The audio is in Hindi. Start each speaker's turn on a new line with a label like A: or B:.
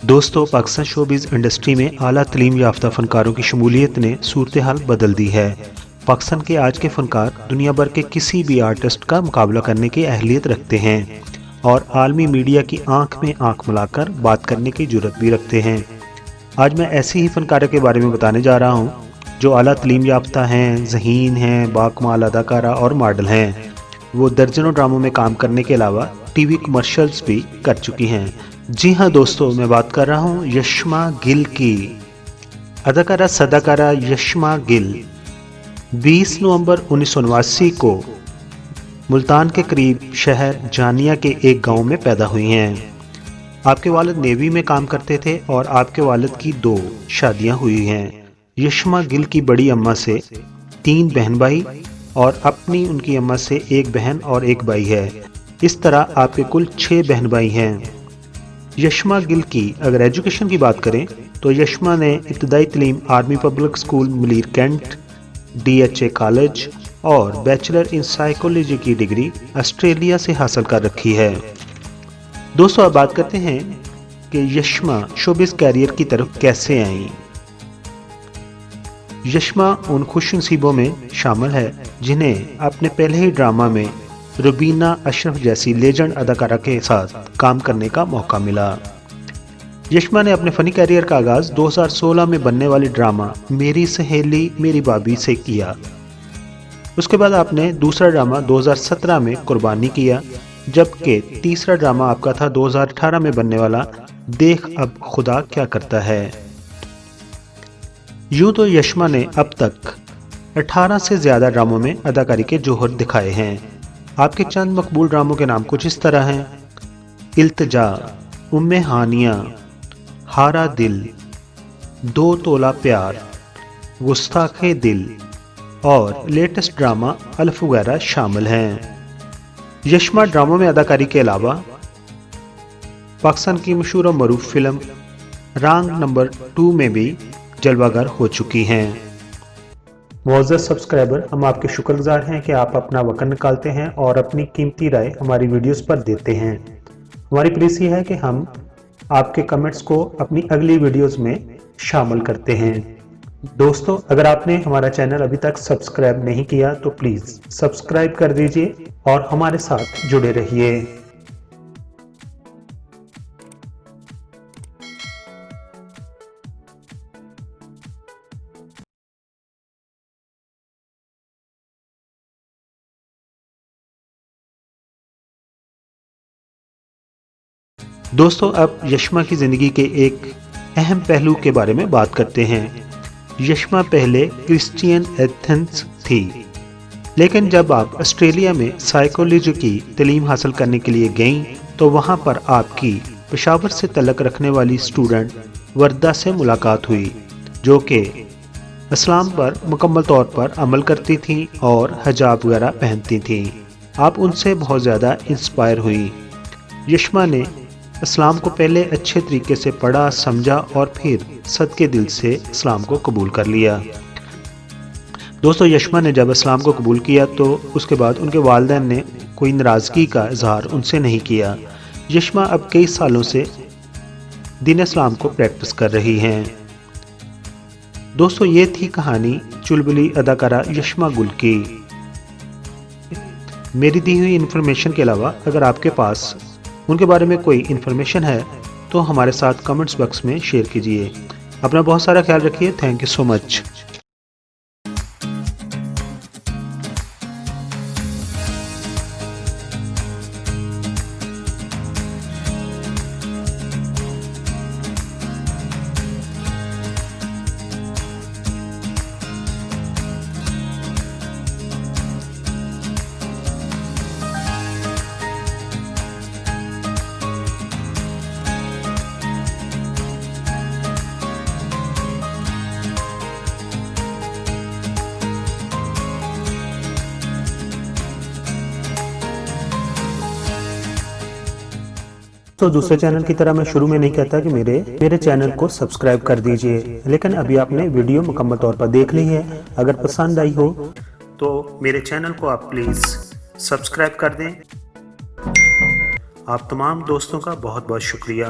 A: दोस्तों, पाकिस्तान शोबिज़ इंडस्ट्री में आला तलीम याफ्ता फ़नकारों की शमूलियत ने सूरत हाल बदल दी है। पाकिस्तान के आज के फ़नकार दुनिया भर के किसी भी आर्टिस्ट का मुकाबला करने की अहलियत रखते हैं और आलमी मीडिया की आंख में आंख मिलाकर बात करने की जुर्रत भी रखते हैं। आज मैं ऐसे ही फ़नकारों के बारे में बताने जा रहा हूँ जो आला तलीम याफ्ता हैं, ज़हीन हैं, बाकमाल अदाकारा और मॉडल हैं। वो दर्जनों ड्रामों में काम करने के अलावा टीवी कमर्शियल्स भी कर चुकी हैं। जी हाँ दोस्तों, मैं बात कर रहा हूँ यशमा गिल की। अदाकारा सदाकारा यशमा गिल 20 नवंबर 1989 को मुल्तान के करीब शहर जानिया के एक गांव में पैदा हुई हैं। आपके वालिद नेवी में काम करते थे और आपके वालिद की 2 शादियां हुई हैं। यशमा गिल की बड़ी अम्मा से 3 बहन भाई और अपनी उनकी अम्मा से 1 बहन और 1 भाई है। इस तरह आपके कुल 6 बहन भाई हैं। यशमा गिल की अगर एजुकेशन की बात करें तो यशमा ने इब्तदाई तलीम army public school Malir Cantt, DHA college और बैचलर इन साइकोलॉजी की डिग्री ऑस्ट्रेलिया से हासिल कर रखी है। दोस्तों, अब बात करते हैं कि यशमा शोबिज़ कैरियर की तरफ कैसे आई। यशमा उन खुश नसीबों में शामिल है जिन्हें अपने पहले ही ड्रामा में रुबीना अशरफ जैसी लेजेंड अदाकारा के साथ काम करने का मौका मिला। यशमा ने अपने फ़नी कैरियर का आगाज़ 2016 में बनने वाले ड्रामा मेरी सहेली मेरी भाभी से किया। उसके बाद आपने दूसरा ड्रामा 2017 में कुर्बानी किया, जबकि तीसरा ड्रामा आपका था 2018 में बनने वाला देख अब खुदा क्या करता है। यूँ तो यशमा ने अब तक 18 से ज़्यादा ड्रामों में अदाकारी के जोहर दिखाए हैं। आपके चंद मकबूल ड्रामों के नाम कुछ इस तरह हैं: इल्तिजा, उम्मे हानिया, हारा दिल, 2 तोला प्यार, गुस्ताखे दिल और लेटेस्ट ड्रामा अल्फ वगैरह शामिल हैं। यशमा ड्रामों में अदाकारी के अलावा पाकिस्तान की मशहूर और मरूफ फिल्म रांग नंबर 2 में भी जलवागर हो चुकी हैं। मुअज़्ज़ज़ सब्सक्राइबर, हम आपके शुक्रगुजार हैं कि आप अपना वक़्त निकालते हैं और अपनी कीमती राय हमारी वीडियोस पर देते हैं। हमारी प्लीज़ ये है कि हम आपके कमेंट्स को अपनी अगली वीडियोस में शामिल करते हैं। दोस्तों, अगर आपने हमारा चैनल अभी तक सब्सक्राइब नहीं किया तो प्लीज़ सब्सक्राइब कर दीजिए और हमारे साथ जुड़े रहिए। दोस्तों, अब यशमा की ज़िंदगी के एक अहम पहलू के बारे में बात करते हैं। यशमा पहले क्रिश्चियन एथेंस थी, लेकिन जब आप ऑस्ट्रेलिया में साइकोलॉजी की तालीम हासिल करने के लिए गईं तो वहां पर आपकी पेशावर से तल्लुक़ रखने वाली स्टूडेंट वर्दा से मुलाकात हुई, जो कि इस्लाम पर मुकम्मल तौर पर अमल करती थी और हिजाब वगैरह पहनती थी। आप उनसे बहुत ज़्यादा इंस्पायर हुई। यशमा ने इस्लाम को पहले अच्छे तरीके से पढ़ा, समझा और फिर सदके दिल से इस्लाम को कबूल कर लिया। दोस्तों, यशमा ने जब इस्लाम को कबूल किया तो उसके बाद उनके वालिदैन ने कोई नाराज़गी का इजहार उनसे नहीं किया। यशमा अब कई सालों से दीन इस्लाम को प्रैक्टिस कर रही हैं। दोस्तों, ये थी कहानी चुलबुली अदाकारा यशमा गिल की। मेरी दी हुई इन्फॉर्मेशन के अलावा अगर आपके पास उनके बारे में कोई इन्फॉर्मेशन है तो हमारे साथ कमेंट्स बॉक्स में शेयर कीजिए। अपना बहुत सारा ख्याल रखिए। Thank you so much. तो दूसरे चैनल की तरह मैं शुरू में नहीं कहता कि मेरे चैनल को सब्सक्राइब कर दीजिए, लेकिन अभी आपने वीडियो मुकम्मल तौर पर देख ली है। अगर पसंद आई हो तो मेरे चैनल को आप प्लीज़ सब्सक्राइब कर दें। आप तमाम दोस्तों का बहुत बहुत शुक्रिया।